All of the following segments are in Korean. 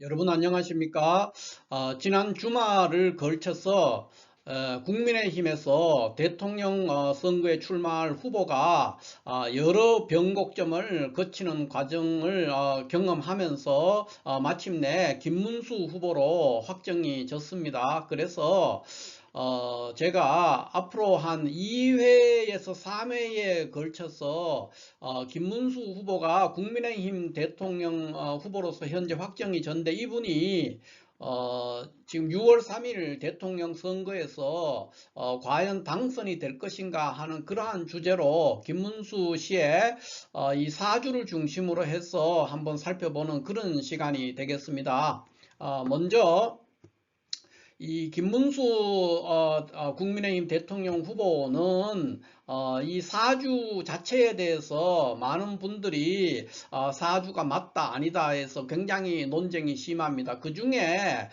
여러분 안녕하십니까? 지난 주말을 걸쳐서 국민의힘에서 대통령 선거에 출마할 후보가 여러 변곡점을 거치는 과정을 경험하면서 마침내 김문수 후보로 확정이 졌습니다. 그래서 제가 앞으로 한 2회에서 3회에 걸쳐서 김문수 후보가 국민의힘 대통령 후보로서 현재 확정이 전데 이분이 지금 6월 3일 대통령 선거에서 과연 당선이 될 것인가 하는 그러한 주제로 김문수 씨의 이 사주를 중심으로 해서 한번 살펴보는 그런 시간이 되겠습니다. 먼저 이 김문수 국민의힘 대통령 후보는 이 사주 자체에 대해서 많은 분들이 사주가 맞다 아니다 해서 굉장히 논쟁이 심합니다. 그 중에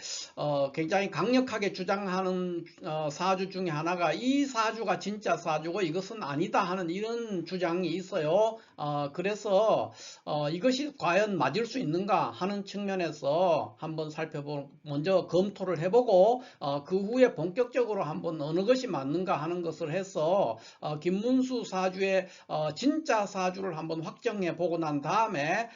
굉장히 강력하게 주장하는 사주 중에 하나가 이 사주가 진짜 사주고 이것은 아니다 하는 이런 주장이 있어요. 그래서 이것이 과연 맞을 수 있는가 하는 측면에서 한번 먼저 검토를 해보고 그 후에 본격적으로 한번 어느 것이 맞는가 하는 것을 해서 김문수 사주의 진짜 사주를 한번 확정해 보고 난 다음에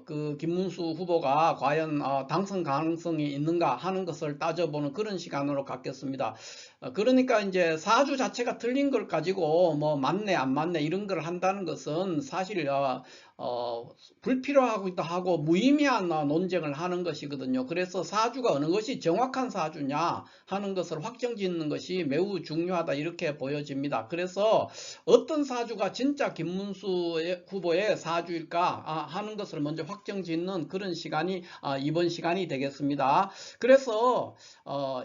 그 김문수 후보가 과연 당선 가능성이 있는가 하는 것을 따져보는 그런 시간으로 갖겠습니다. 그러니까 이제 사주 자체가 틀린 걸 가지고 뭐 맞네 안 맞네 이런 걸 한다는 것은 사실 불필요하기도 하고 무의미한 논쟁을 하는 것이거든요. 그래서 사주가 어느 것이 정확한 사주냐 하는 것을 확정짓는 것이 매우 중요하다 이렇게 보여집니다. 그래서 어떤 사주가 진짜 김문수 후보의 사주일까 하는 것을 먼저 확정짓는 그런 시간이 이번 시간이 되겠습니다. 그래서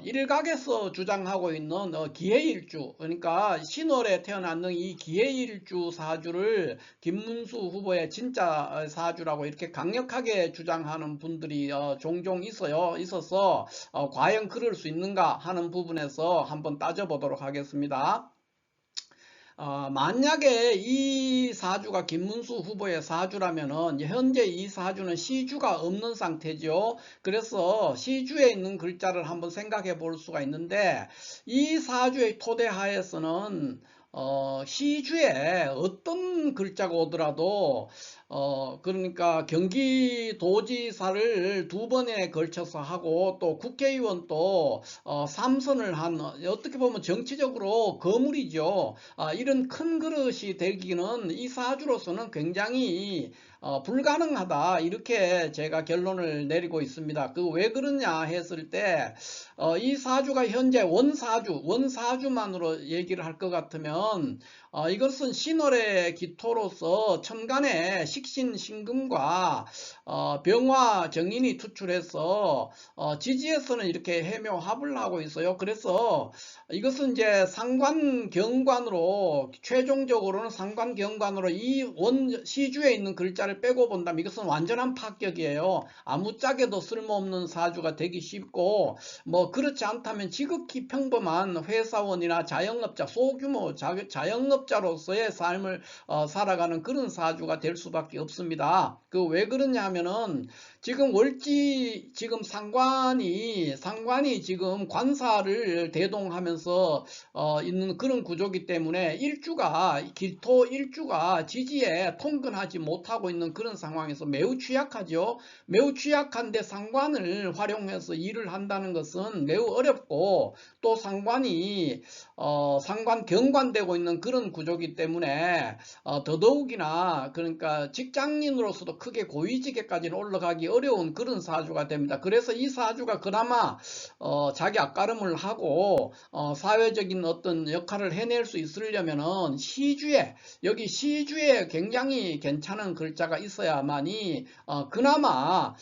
일각에서 주장하고 있는 기해일주, 그러니까 신월에 태어났는 이 기해일주 사주를 김문수 후보의 진짜 사주라고 이렇게 강력하게 주장하는 분들이 종종 있어서 과연 그럴 수 있는가 하는 부분에서 한번 따져보도록 하겠습니다. 만약에 이 사주가 김문수 후보의 사주라면은 현재 이 사주는 시주가 없는 상태죠. 그래서 시주에 있는 글자를 한번 생각해 볼 수가 있는데 이 사주의 토대하에서는 시주에 어떤 글자가 오더라도 그러니까 경기도지사를 두 번에 걸쳐서 하고 또 국회의원도 3선을 한 어떻게 보면 정치적으로 거물이죠. 이런 큰 그릇이 되기는 이 사주로서는 굉장히 불가능하다 이렇게 제가 결론을 내리고 있습니다. 그 왜 그러냐 했을 때 이 사주가 현재 원사주만으로 얘기를 할 것 같으면 이것은 신월의 기토로서 천간에 식신 신금과 병화 정인이 투출해서 지지에서는 이렇게 해묘합을 하고 있어요. 그래서 이것은 이제 상관경관으로 최종적으로는 상관경관으로 이 시주에 있는 글자를 빼고 본다면 이것은 완전한 파격이에요. 아무짝에도 쓸모없는 사주가 되기 쉽고 뭐 그렇지 않다면 지극히 평범한 회사원이나 자영업자 소규모 자영업자로서의 삶을 살아가는 그런 사주가 될 수밖에 없습니다. 그 왜 그러냐 하면은 지금 지금 상관이 지금 관사를 대동하면서 있는 그런 구조기 때문에 기토 일주가 지지에 통근하지 못하고 있는 그런 상황에서 매우 취약하죠. 매우 취약한데 상관을 활용해서 일을 한다는 것은 매우 어렵고 또 상관이 상관 경관되고 있는 그런 구조기 때문에 더더욱이나 그러니까 직장인으로서도 크게 고위직에까지는 올라가기 어려운 그런 사주가 됩니다. 그래서 이 사주가 그나마 자기 앞가름을 하고 사회적인 어떤 역할을 해낼 수 있으려면은 여기 시주에 굉장히 괜찮은 글자가 있어야만이 그나마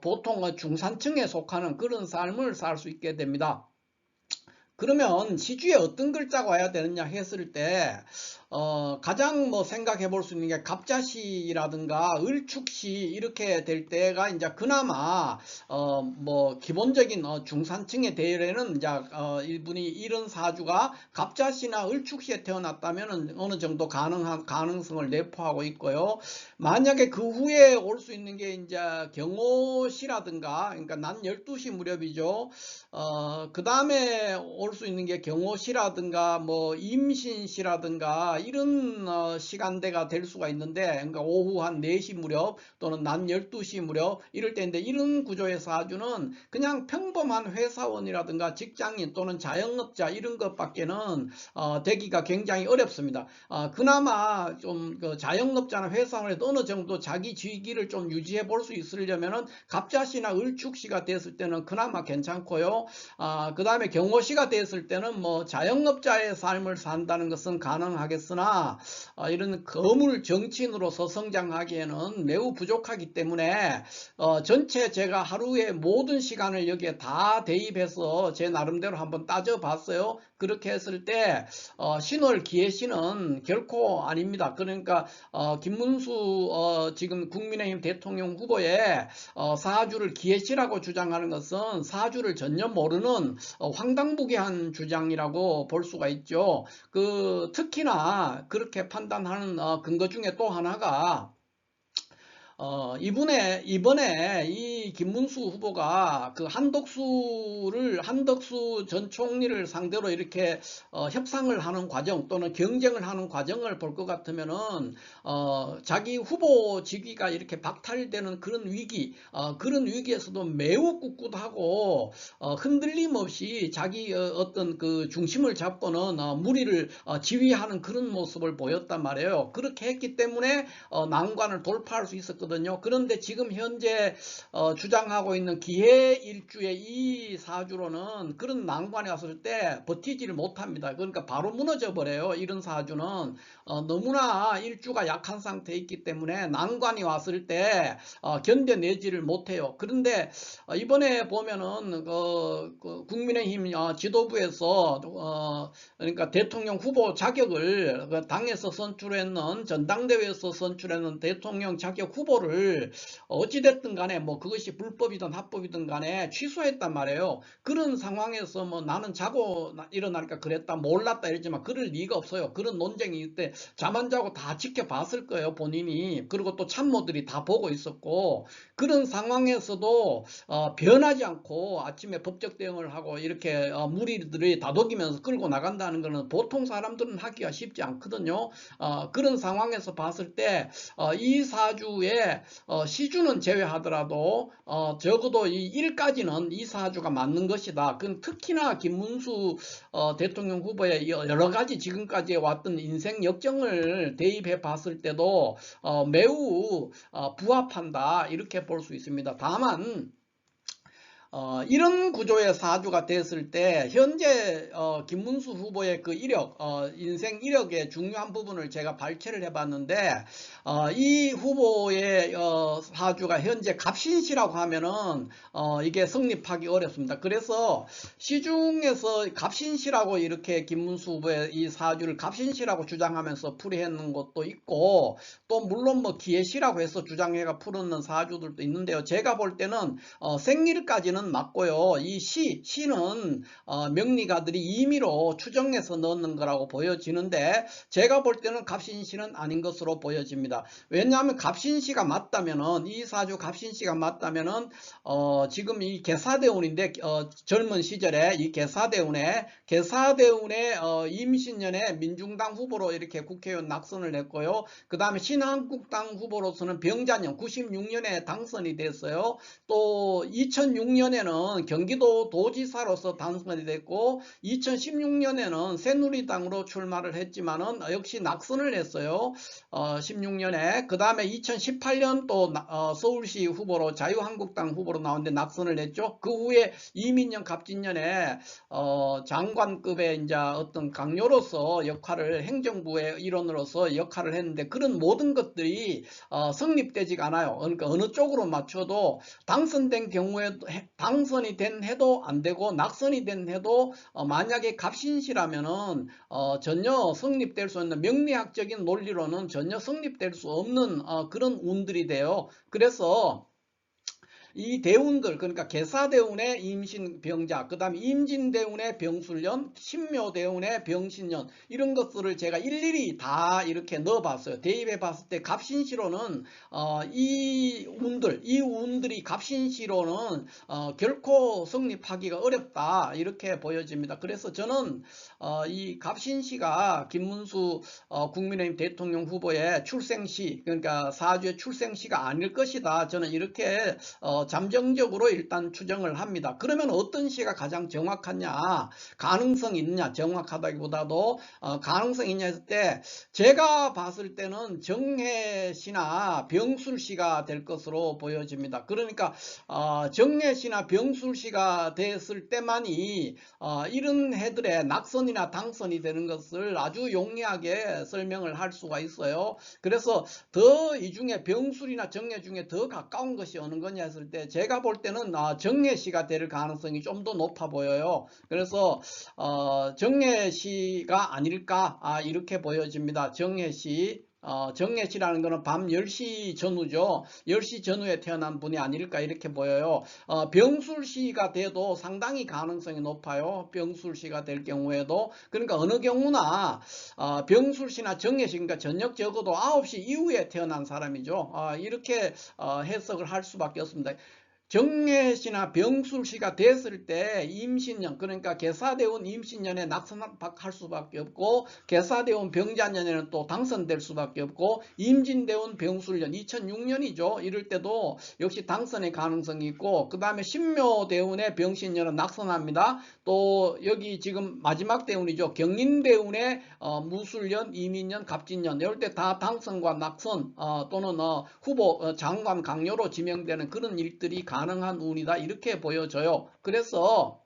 보통 중산층에 속하는 그런 삶을 살 수 있게 됩니다. 그러면 시주에 어떤 글자가 와야 되느냐 했을 때 가장 뭐 생각해 볼 수 있는 게 갑자시라든가 을축시 이렇게 될 때가 이제 그나마 뭐 기본적인 중산층의 대열에는 이제 이분이 이런 사주가 갑자시나 을축시에 태어났다면 어느 정도 가능성을 내포하고 있고요. 만약에 그 후에 올 수 있는 게 이제 경호시라든가, 그러니까 낮 12시 무렵이죠. 그 다음에 올 수 있는 게 경호시라든가 뭐 임신시라든가 이런 시간대가 될 수가 있는데, 그러니까 오후 한 4시 무렵 또는 낮 12시 무렵 이럴 때인데, 이런 구조의 사주는 그냥 평범한 회사원이라든가 직장인 또는 자영업자 이런 것밖에는 되기가 굉장히 어렵습니다. 그나마 좀 그 자영업자나 회사원에도 어느 정도 자기 주기를 좀 유지해 볼 수 있으려면은 갑자시나 을축시가 됐을 때는 그나마 괜찮고요. 그 다음에 경호시가 됐을 때는 뭐 자영업자의 삶을 산다는 것은 가능하겠으나 이런 거물 정치인으로서 성장하기에는 매우 부족하기 때문에 전체 제가 하루의 모든 시간을 여기에 다 대입해서 제 나름대로 한번 따져봤어요. 그렇게 했을 때 신월 기해시는 결코 아닙니다. 그러니까 김문수 지금 국민의힘 대통령 후보의 사주를 기해시라고 주장하는 것은 사주를 전혀 모르는 황당무계한 주장이라고 볼 수가 있죠. 특히나 그렇게 판단하는 근거 중에 또 하나가 이번에 이 김문수 후보가 그 한덕수 전 총리를 상대로 이렇게 협상을 하는 과정 또는 경쟁을 하는 과정을 볼 것 같으면은 자기 후보 직위가 이렇게 박탈되는 그런 그런 위기에서도 매우 꿋꿋하고 흔들림 없이 자기 어떤 그 중심을 잡고는 무리를 지휘하는 그런 모습을 보였단 말이에요. 그렇게 했기 때문에 난관을 돌파할 수 있었거든요. 그런데 지금 현재 주장하고 있는 기해일주의 이 사주로는 그런 난관이 왔을 때 버티지를 못합니다. 그러니까 바로 무너져 버려요. 이런 사주는 너무나 일주가 약한 상태에 있기 때문에 난관이 왔을 때 견뎌내지를 못해요. 그런데 이번에 보면은 국민의힘 지도부에서 그러니까 대통령 후보 자격을 당에서 선출했는, 전당대회에서 선출했는 대통령 자격 후보를 어찌됐든 간에 뭐 그것이 불법이든 합법이든 간에 취소했단 말이에요. 그런 상황에서 뭐 나는 자고 일어나니까 그랬다, 몰랐다 이러지만 그럴 리가 없어요. 그런 논쟁이 있을 때 잠 안 자고 다 지켜봤을 거예요, 본인이. 그리고 또 참모들이 다 보고 있었고, 그런 상황에서도 변하지 않고 아침에 법적 대응을 하고 이렇게 무리들이 다독이면서 끌고 나간다는 것은 보통 사람들은 하기가 쉽지 않거든요. 그런 상황에서 봤을 때 이 사주에 시주는 제외하더라도 적어도 이 1까지는 이 사주가 맞는 것이다. 그건 특히나 김문수 대통령 후보의 여러 가지 지금까지 왔던 인생 역정을 대입해 봤을 때도 매우 부합한다, 이렇게 볼 수 있습니다. 다만 이런 구조의 사주가 됐을 때 현재 김문수 후보의 그 이력, 인생 이력의 중요한 부분을 제가 발췌를 해봤는데, 이 후보의 사주가 현재 갑신시라고 하면은 이게 성립하기 어렵습니다. 그래서 시중에서 갑신시라고 이렇게 김문수 후보의 이 사주를 갑신시라고 주장하면서 풀이했는 것도 있고, 또 물론 뭐 기해시라고 해서 주장해가 풀었는 사주들도 있는데요. 제가 볼 때는 생일까지는 맞고요. 이 시는 명리가들이 임의로 추정해서 넣는 거라고 보여지는데, 제가 볼 때는 갑신시는 아닌 것으로 보여집니다. 왜냐하면 갑신시가 맞다면은, 이 사주 갑신시가 맞다면은 지금 이 계사대운인데, 젊은 시절에 이 계사대운에 임신년에 민중당 후보로 이렇게 국회의원 낙선을 했고요. 그 다음에 신한국당 후보로서는 병자년 96년에 당선이 됐어요. 또 2006년에는 경기도 도지사로서 당선이 됐고, 2016년에는 새누리당으로 출마를 했지만은 역시 낙선을 했어요. 16년에. 그 다음에 2018년 또 서울시 후보로, 자유한국당 후보로 나오는데 낙선을 했죠. 그 후에 이민년 갑진년에 장관급의 이제 어떤 강요로서 역할을, 행정부의 일원으로서 역할을 했는데, 그런 모든 것들이 성립되지가 않아요. 그러니까 어느 쪽으로 맞춰도 당선된 당선이 된 해도 안 되고 낙선이 된 해도 만약에 갑신시라면은 전혀 성립될 수 있는 명리학적인 논리로는 전혀 성립될 수 없는 그런 운들이 돼요. 그래서 이 대운들, 그러니까 계사대운의 임신병자, 그 다음에 임진대운의 병술년, 신묘대운의 병신년, 이런 것들을 제가 일일이 다 이렇게 넣어봤어요. 대입해 봤을 때 갑신시로는 이 운들이 갑신시로는 결코 성립하기가 어렵다, 이렇게 보여집니다. 그래서 저는 이 갑신시가 김문수 국민의힘 대통령 후보의 출생시, 그러니까 사주의 출생시가 아닐 것이다, 저는 이렇게 잠정적으로 일단 추정을 합니다. 그러면 어떤 시가 가장 정확하냐, 가능성이 있느냐, 정확하다기보다도 가능성이 있냐 했을 때 제가 봤을 때는 정해시나 병술시가 될 것으로 보여집니다. 그러니까 정해시나 병술시가 됐을 때만이 이런 해들의 낙선이나 당선이 되는 것을 아주 용이하게 설명을 할 수가 있어요. 그래서 더 이 중에 병술이나 정해 중에 더 가까운 것이 어느 거냐 했을 때 제가 볼 때는 정해시가 될 가능성이 좀 더 높아 보여요. 그래서 정해시가 아닐까 이렇게 보여집니다. 정해시. 정해시라는 것은 밤 10시 전후죠. 10시 전후에 태어난 분이 아닐까 이렇게 보여요. 병술시가 돼도 상당히 가능성이 높아요. 병술시가 될 경우에도. 그러니까 어느 경우나 병술시나 정해시, 그러니까 저녁 적어도 9시 이후에 태어난 사람이죠. 이렇게 해석을 할 수밖에 없습니다. 정해시나 병술시가 됐을 때 임신년, 그러니까 계사대운 임신년에 낙선할 수밖에 없고, 계사대운 병자년에는 또 당선될 수밖에 없고, 임진대운 병술년 2006년이죠. 이럴 때도 역시 당선의 가능성이 있고, 그 다음에 신묘대운의 병신년은 낙선합니다. 또 여기 지금 마지막 대운이죠. 경인대운의 무술년, 이민년, 갑진년, 이럴 때 다 당선과 낙선 또는 후보 장관 강요로 지명되는 그런 일들이 가능한 운이다, 이렇게 보여져요. 그래서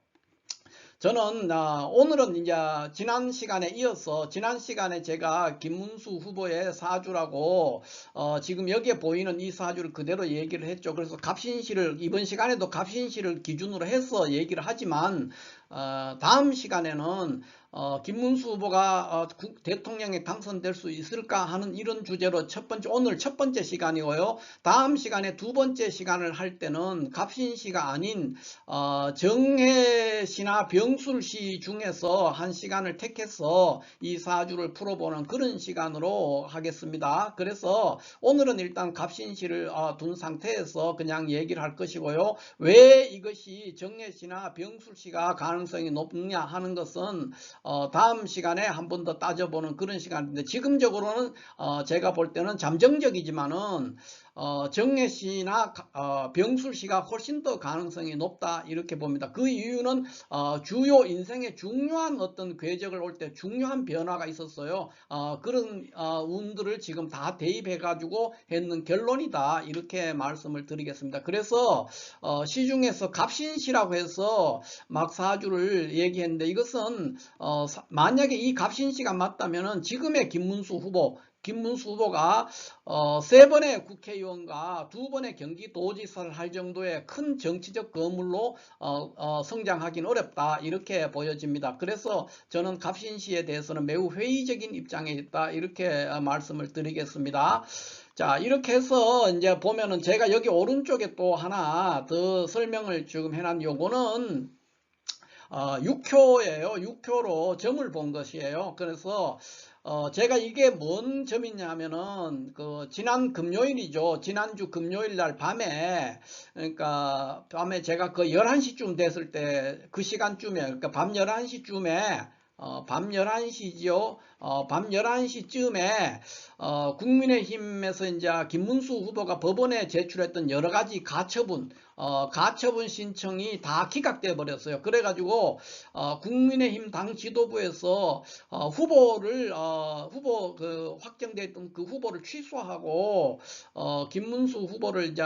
저는 오늘은 이제 지난 시간에 이어서 지난 시간에 제가 김문수 후보의 사주라고 지금 여기에 보이는 이 사주를 그대로 얘기를 했죠. 그래서 갑신시를 이번 시간에도 갑신시를 기준으로 해서 얘기를 하지만 다음 시간에는 김문수 후보가 대통령에 당선될 수 있을까 하는 이런 주제로 오늘 첫 번째 시간이고요. 다음 시간에 두 번째 시간을 할 때는 갑신시가 아닌 정해시나 병술시 중에서 한 시간을 택해서 이 사주를 풀어보는 그런 시간으로 하겠습니다. 그래서 오늘은 일단 갑신시를 둔 상태에서 그냥 얘기를 할 것이고요. 왜 이것이 정해시나 병술시가 가능성이 높느냐 하는 것은 다음 시간에 한 번 더 따져보는 그런 시간인데, 지금적으로는 제가 볼 때는 잠정적이지만은 정해시나 병술시가 훨씬 더 가능성이 높다, 이렇게 봅니다. 그 이유는 주요 인생의 중요한 어떤 궤적을 올 때 중요한 변화가 있었어요. 그런 운들을 지금 다 대입해 가지고 했는 결론이다, 이렇게 말씀을 드리겠습니다. 그래서 시중에서 갑신시라고 해서 막 사주를 얘기했는데, 이것은 만약에 이 갑신시가 맞다면은 지금의 김문수 후보가 3번의 국회의원과 2번의 경기도지사를 할 정도의 큰 정치적 거물로 성장하기는 어렵다, 이렇게 보여집니다. 그래서 저는 갑신시에 대해서는 매우 회의적인 입장에 있다, 이렇게 말씀을 드리겠습니다. 자, 이렇게 해서 이제 보면은 제가 여기 오른쪽에 또 하나 더 설명을 지금 해놨는 요거는 6효예요. 6효로 점을 본 것이에요. 그래서 제가 이게 뭔 점이냐면은 지난 금요일이죠. 지난주 금요일 날 밤에, 그러니까 밤에 제가 11시쯤 됐을 때 그 시간쯤에, 그러니까 밤 11시쯤에 밤 11시죠. 밤 11시쯤에 국민의힘에서 이제 김문수 후보가 법원에 제출했던 여러 가지 가처분 신청이 다 기각돼 버렸어요. 그래가지고 국민의힘 당 지도부에서 후보 확정돼 있던 그 후보를 취소하고 김문수 후보를 이제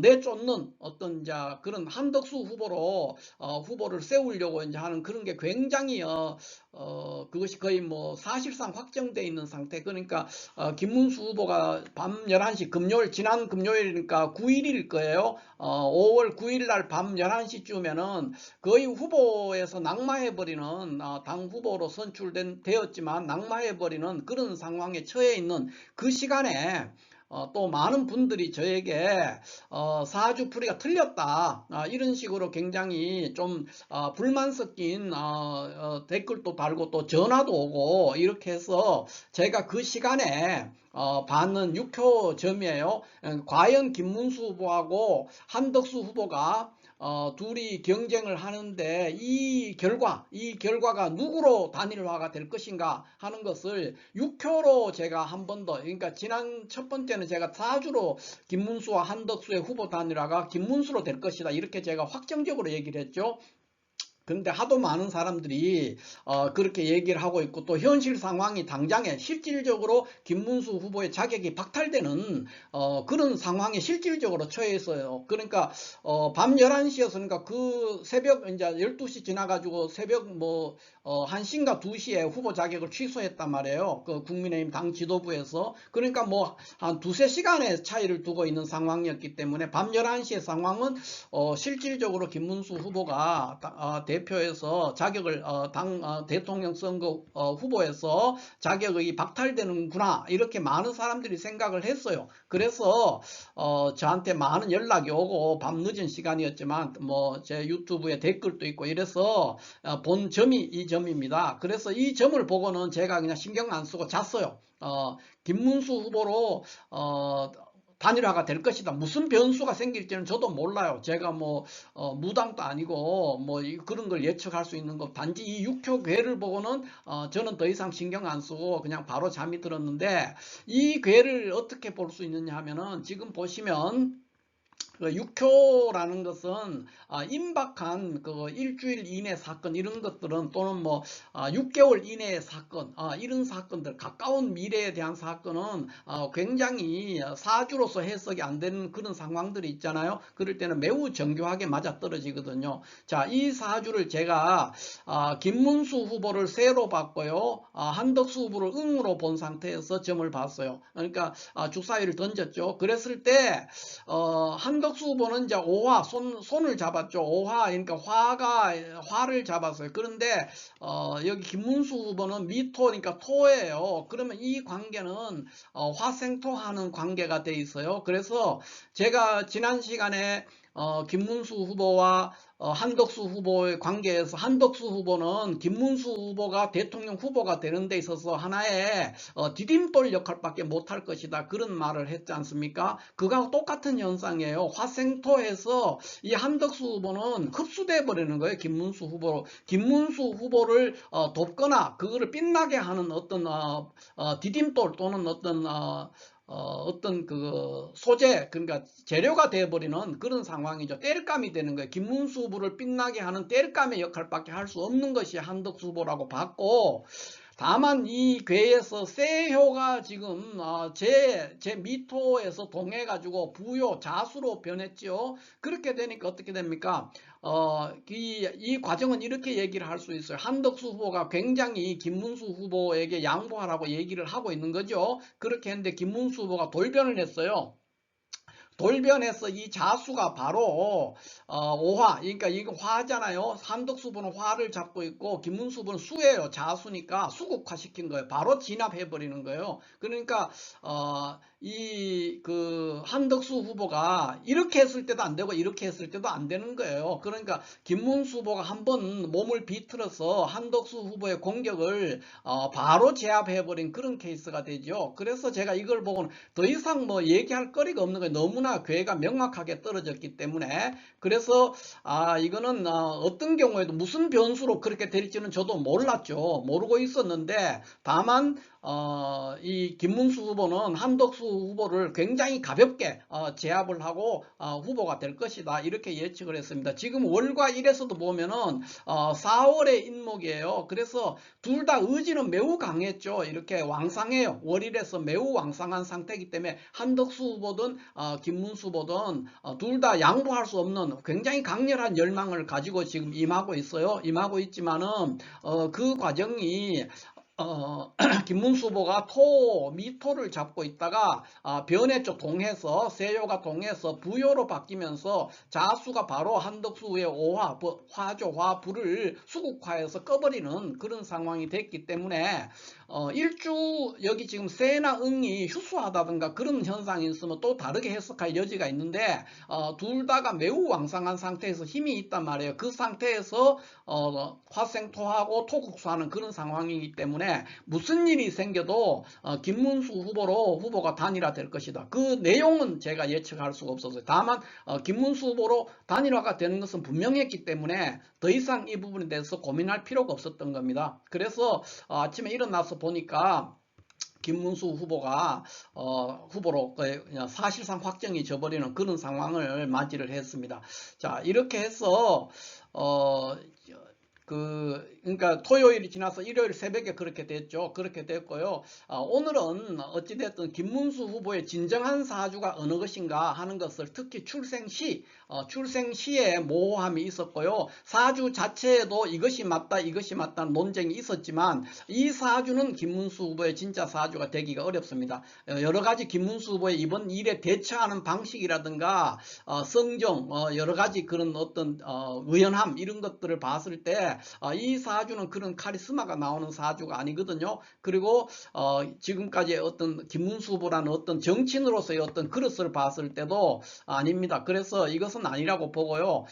내쫓는 어떤 이제 그런 한덕수 후보로 후보를 세우려고 이제 하는 그런 게 굉장히 그것이 거의 뭐 사실상 확정돼 있는 상태. 그러니까 김문수 후보가 밤 11시 지난 금요일이니까 9일일 거예요. 5월 9일 날 밤 11시쯤에는 거의 후보에서 낙마해버리는 당 후보로 되었지만 낙마해버리는 그런 상황에 처해 있는 그 시간에 또 많은 분들이 저에게 사주풀이가 틀렸다, 이런 식으로 굉장히 좀 불만 섞인 댓글도 달고 또 전화도 오고 이렇게 해서 제가 그 시간에 받는 6호점이에요. 과연 김문수 후보하고 한덕수 후보가 둘이 경쟁을 하는데 이 결과가 누구로 단일화가 될 것인가 하는 것을 6표로 제가 한 번 더, 그러니까 지난 첫 번째는 제가 4주로 김문수와 한덕수의 후보 단일화가 김문수로 될 것이다, 이렇게 제가 확정적으로 얘기를 했죠. 그런데 하도 많은 사람들이 그렇게 얘기를 하고 있고, 또 현실 상황이 당장에 실질적으로 김문수 후보의 자격이 박탈되는 그런 상황에 실질적으로 처해 있어요. 그러니까 밤 11시였으니까 그 새벽 이제 12시 지나가지고 새벽 1시인가 2시에 후보 자격을 취소했단 말이에요. 그 국민의힘 당 지도부에서. 그러니까 뭐 한 두세 시간의 차이를 두고 있는 상황이었기 때문에 밤 11시의 상황은 실질적으로 김문수 후보가 대표에서 자격을 당 대통령 선거 후보에서 자격이 박탈되는구나, 이렇게 많은 사람들이 생각을 했어요. 그래서 저한테 많은 연락이 오고 밤늦은 시간이었지만 뭐 제 유튜브에 댓글도 있고 이래서 본 점이 이 점입니다. 그래서 이 점을 보고는 제가 그냥 신경 안 쓰고 잤어요. 김문수 후보로 단일화가 될 것이다. 무슨 변수가 생길지는 저도 몰라요. 제가 뭐 무당도 아니고 뭐 그런 걸 예측할 수 있는 거, 단지 이 6표 괴를 보고는 저는 더 이상 신경 안 쓰고 그냥 바로 잠이 들었는데, 이 괴를 어떻게 볼 수 있느냐 하면은 지금 보시면 그 6호라는 것은 임박한 그 일주일 이내 사건, 이런 것들은, 또는 뭐 6개월 이내의 사건, 이런 사건들, 가까운 미래에 대한 사건은 굉장히 사주로서 해석이 안 되는 그런 상황들이 있잖아요. 그럴 때는 매우 정교하게 맞아떨어지거든요. 자, 이 사주를 제가 김문수 후보를 세로 봤고요, 한덕수 후보를 응으로 본 상태에서 점을 봤어요. 그러니까 주사위를 던졌죠. 그랬을 때 한덕수 후보는 이제 오화, 손을 잡았죠. 오화, 그러니까 화를 잡았어요. 그런데 여기 김문수 후보는 미토, 그러니까 토예요. 그러면 이 관계는 화생토하는 관계가 돼 있어요. 그래서 제가 지난 시간에 김문수 후보와 한덕수 후보의 관계에서, 한덕수 후보는 김문수 후보가 대통령 후보가 되는 데 있어서 하나의 디딤돌 역할밖에 못할 것이다, 그런 말을 했지 않습니까? 그거하고 똑같은 현상이에요. 화생토해서 이 한덕수 후보는 흡수돼 버리는 거예요. 김문수 후보로. 김문수 후보를 돕거나 그거를 빛나게 하는 어떤 디딤돌, 또는 어떤 그 소재, 그러니까 재료가 되어버리는 그런 상황이죠. 땔감이 되는 거예요. 김문수 후보를 빛나게 하는 땔감의 역할밖에 할 수 없는 것이 한덕수 후보라고 봤고, 다만 이 괴에서 세효가 지금 제 미토에서 동해가지고 부요, 자수로 변했죠. 그렇게 되니까 어떻게 됩니까? 이 과정은 이렇게 얘기를 할 수 있어요. 한덕수 후보가 굉장히 김문수 후보에게 양보하라고 얘기를 하고 있는 거죠. 그렇게 했는데 김문수 후보가 돌변을 했어요. 돌변해서 이 자수가 바로 오화, 그러니까 이거 화잖아요. 한덕수 후보는 화를 잡고 있고 김문수 후보는 수예요. 자수니까 수국화 시킨 거예요. 바로 진압해 버리는 거예요. 그러니까 이 한덕수 후보가 이렇게 했을 때도 안 되고 이렇게 했을 때도 안 되는 거예요. 그러니까 김문수 후보가 한번 몸을 비틀어서 한덕수 후보의 공격을 바로 제압해 버린 그런 케이스가 되죠. 그래서 제가 이걸 보고는 더 이상 뭐 얘기할 거리가 없는 거예요. 너무나 괴가 명확하게 떨어졌기 때문에. 그래서 이거는 어떤 경우에도 무슨 변수로 그렇게 될지는 저도 몰랐죠. 모르고 있었는데, 다만 이 김문수 후보는 한덕수 후보를 굉장히 가볍게 제압을 하고 후보가 될 것이다, 이렇게 예측을 했습니다. 지금 월과 일에서도 보면은 4월의 인목이에요. 그래서 둘 다 의지는 매우 강했죠. 이렇게 왕상해요. 월일에서 매우 왕상한 상태이기 때문에 한덕수 후보든 김문수 후보든 둘 다 양보할 수 없는 굉장히 강렬한 열망을 가지고 지금 임하고 있어요. 임하고 있지만은 그 과정이 김문수 후보가 미토를 잡고 있다가 변해 쪽 동해서 세요가 동해서 부요로 바뀌면서 자수가 바로 한덕수의 화조화불을 수국화해서 꺼버리는 그런 상황이 됐기 때문에 일주 여기 지금 세나 응이 휴수하다든가 그런 현상이 있으면 또 다르게 해석할 여지가 있는데 둘 다가 매우 왕성한 상태에서 힘이 있단 말이에요. 그 상태에서 화생토하고 토국수하는 그런 상황이기 때문에 무슨 일이 생겨도 김문수 후보가 단일화될 것이다. 그 내용은 제가 예측할 수가 없었어요. 다만 김문수 후보로 단일화가 되는 것은 분명했기 때문에 더 이상 이 부분에 대해서 고민할 필요가 없었던 겁니다. 그래서 아침에 일어나서 보니까 김문수 후보가 후보로 사실상 확정이 져버리는 그런 상황을 맞이를 했습니다. 자, 이렇게 해서 그러니까 토요일이 지나서 일요일 새벽에 그렇게 됐죠. 그렇게 됐고요. 오늘은 어찌됐든 김문수 후보의 진정한 사주가 어느 것인가 하는 것을 특히 출생시에 모호함이 있었고요. 사주 자체에도 이것이 맞다는 논쟁이 있었지만 이 사주는 김문수 후보의 진짜 사주가 되기가 어렵습니다. 여러 가지 김문수 후보의 이번 일에 대처하는 방식이라든가 성정, 여러 가지 그런 어떤 의연함 이런 것들을 봤을 때 이 사주는 그런 카리스마가 나오는 사주가 아니거든요. 그리고 지금까지 어떤 김문수 후보라는 어떤 정치인으로서의 어떤 그릇을 봤을 때도 아닙니다. 그래서 이것은 아니라고 보고요.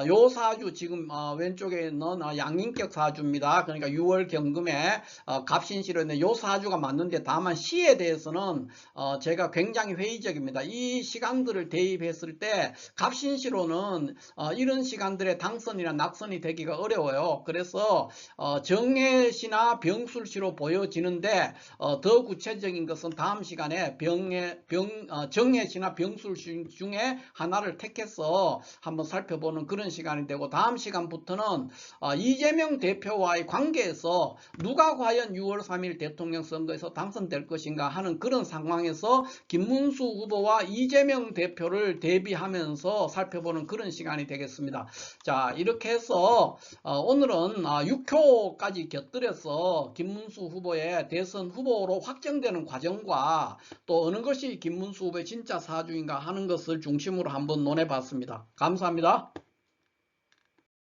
요 사주 지금 왼쪽에 있는 양인격 사주입니다. 그러니까 6월 경금에 갑신시로 있는 요 사주가 맞는데 다만 시에 대해서는 제가 굉장히 회의적입니다. 이 시간들을 대입했을 때 갑신시로는 이런 시간들에 당선이나 낙선이 되기가 어려워요. 그래서 정해시나 병술시로 보여지는데 더 구체적인 것은 다음 시간에 정해시나 병술시 중에 하나를 택해서 한번 살펴보는 그런 시간이 되고, 다음 시간부터는 이재명 대표와의 관계에서 누가 과연 6월 3일 대통령 선거에서 당선될 것인가 하는 그런 상황에서 김문수 후보와 이재명 대표를 대비하면서 살펴보는 그런 시간이 되겠습니다. 자, 이렇게 해서 오늘은 6호까지 곁들여서 김문수 후보의 대선 후보로 확정되는 과정과 또 어느 것이 김문수 후보의 진짜 사주인가 하는 것을 중심으로 한번 논해 봤습니다. 감사합니다.